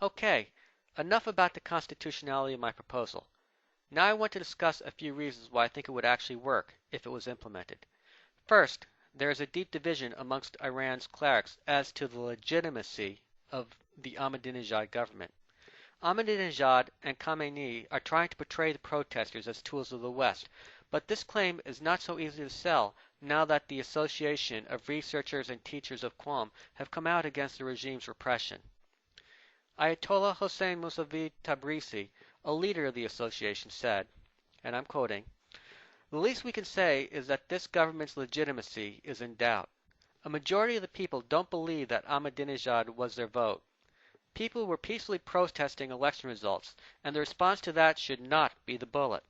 Okay, enough about the constitutionality of my proposal. Now I want to discuss a few reasons why I think it would actually work if it was implemented. First, there is a deep division amongst Iran's clerics as to the legitimacy of the Ahmadinejad government. Ahmadinejad and Khamenei are trying to portray the protesters as tools of the West, but this claim is not so easy to sell now that the Association of Researchers and Teachers of Qom have come out against the regime's repression. Ayatollah Hossein Mousavi Tabrizi, a leader of the association, said, and I'm quoting, "The least we can say is that this government's legitimacy is in doubt. A majority of the people don't believe that Ahmadinejad was their vote. People were peacefully protesting election results, and the response to that should not be the bullet."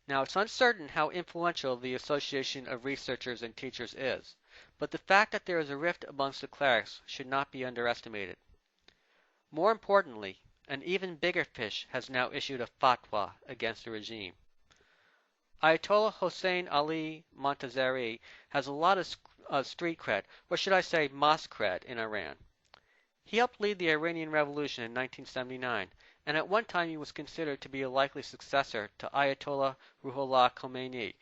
Now, it's uncertain how influential the Association of Researchers and Teachers is, but the fact that there is a rift amongst the clerics should not be underestimated. More importantly, an even bigger fish has now issued a fatwa against the regime. Ayatollah Hossein Ali Montazeri has a lot of street cred, or should I say mosque cred, in Iran. He helped lead the Iranian Revolution in 1979, and at one time he was considered to be a likely successor to Ayatollah Ruhollah Khomeini.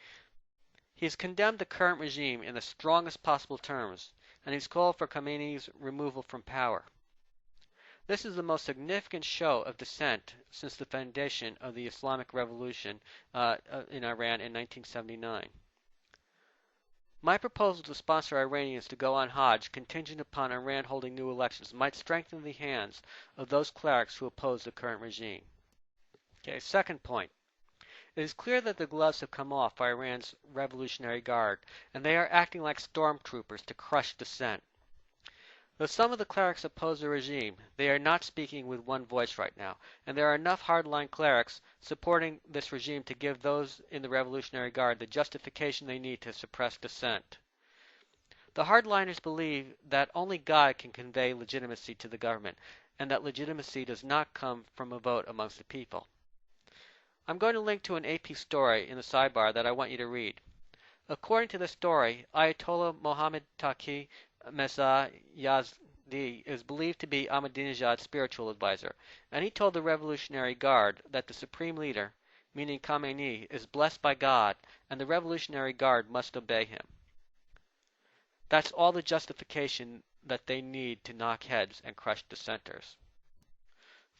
He has condemned the current regime in the strongest possible terms, and he's called for Khamenei's removal from power. This is the most significant show of dissent since the foundation of the Islamic Revolution in Iran in 1979. My proposal to sponsor Iranians to go on Hajj contingent upon Iran holding new elections might strengthen the hands of those clerics who oppose the current regime. Okay, second point. It is clear that the gloves have come off by Iran's Revolutionary Guard, and they are acting like stormtroopers to crush dissent. Though some of the clerics oppose the regime, they are not speaking with one voice right now, and there are enough hardline clerics supporting this regime to give those in the Revolutionary Guard the justification they need to suppress dissent. The hardliners believe that only God can convey legitimacy to the government, and that legitimacy does not come from a vote amongst the people. I'm going to link to an AP story in the sidebar that I want you to read. According to the story, Ayatollah Mohammad Yazdi is believed to be Ahmadinejad's spiritual advisor, and he told the Revolutionary Guard that the supreme leader, meaning Khamenei, is blessed by God, and the Revolutionary Guard must obey him. That's all the justification that they need to knock heads and crush dissenters.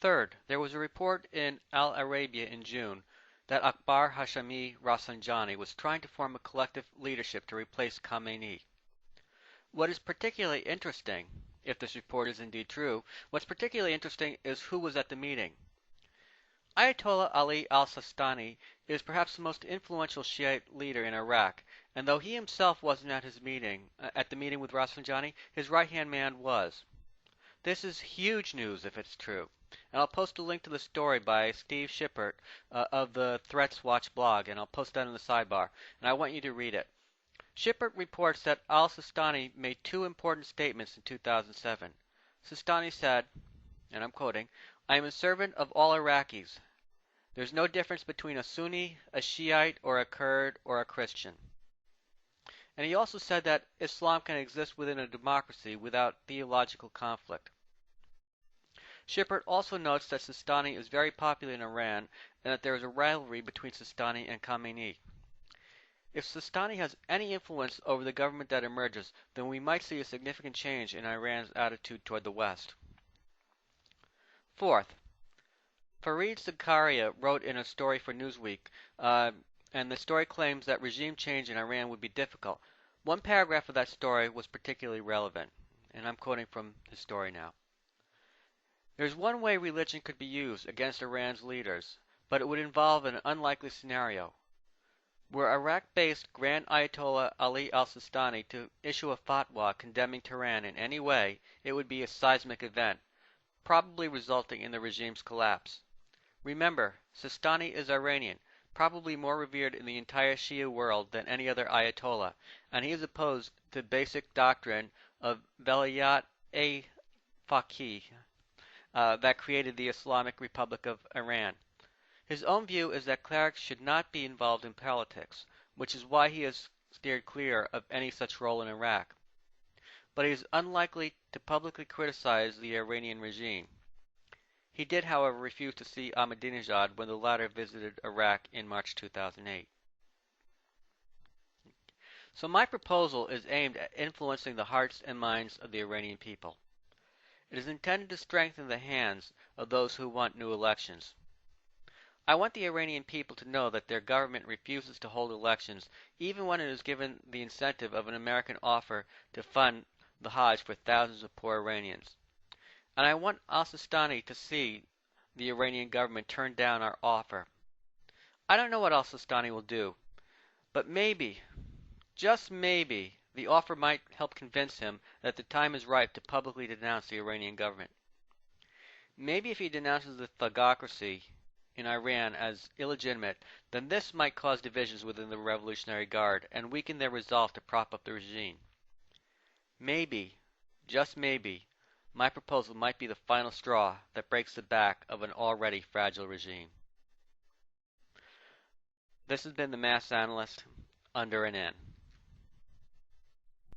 Third, there was a report in Al-Arabya in June that Akbar Hashemi Rafsanjani was trying to form a collective leadership to replace Khamenei. What is particularly interesting, if this report is indeed true, what's particularly interesting is who was at the meeting. Ayatollah Ali al-Sistani is perhaps the most influential Shiite leader in Iraq, and though he himself wasn't at the meeting with Rafsanjani, his right-hand man was. This is huge news if it's true, and I'll post a link to the story by Steve Schippert of the Threats Watch blog, and I'll post that in the sidebar, and I want you to read it. Schippert reports that al-Sistani made two important statements in 2007. Sistani said, and I'm quoting, "I am a servant of all Iraqis. There's no difference between a Sunni, a Shiite, or a Kurd, or a Christian." And he also said that Islam can exist within a democracy without theological conflict. Schippert also notes that Sistani is very popular in Iran and that there is a rivalry between Sistani and Khamenei. If Sistani has any influence over the government that emerges, then we might see a significant change in Iran's attitude toward the West. Fourth, Fareed Zakaria wrote in a story for Newsweek, and the story claims that regime change in Iran would be difficult. One paragraph of that story was particularly relevant, and I'm quoting from his story now. "There's one way religion could be used against Iran's leaders, but it would involve an unlikely scenario. Were Iraq-based Grand Ayatollah Ali al-Sistani to issue a fatwa condemning Tehran in any way, it would be a seismic event, probably resulting in the regime's collapse. Remember, Sistani is Iranian, probably more revered in the entire Shia world than any other Ayatollah, and he is opposed to basic doctrine of velayat-e faqih that created the Islamic Republic of Iran. His own view is that clerics should not be involved in politics, which is why he has steered clear of any such role in Iraq. But he is unlikely to publicly criticize the Iranian regime. He did, however, refuse to see Ahmadinejad when the latter visited Iraq in March 2008. So my proposal is aimed at influencing the hearts and minds of the Iranian people. It is intended to strengthen the hands of those who want new elections. I want the Iranian people to know that their government refuses to hold elections even when it is given the incentive of an American offer to fund the Hajj for thousands of poor Iranians. And I want al-Sistani to see the Iranian government turn down our offer. I don't know what al-Sistani will do, but maybe, just maybe, the offer might help convince him that the time is ripe to publicly denounce the Iranian government. Maybe if he denounces the thugocracy in Iran as illegitimate, then this might cause divisions within the Revolutionary Guard and weaken their resolve to prop up the regime. Maybe, just maybe, my proposal might be the final straw that breaks the back of an already fragile regime. This has been the Mass Analyst, under an N.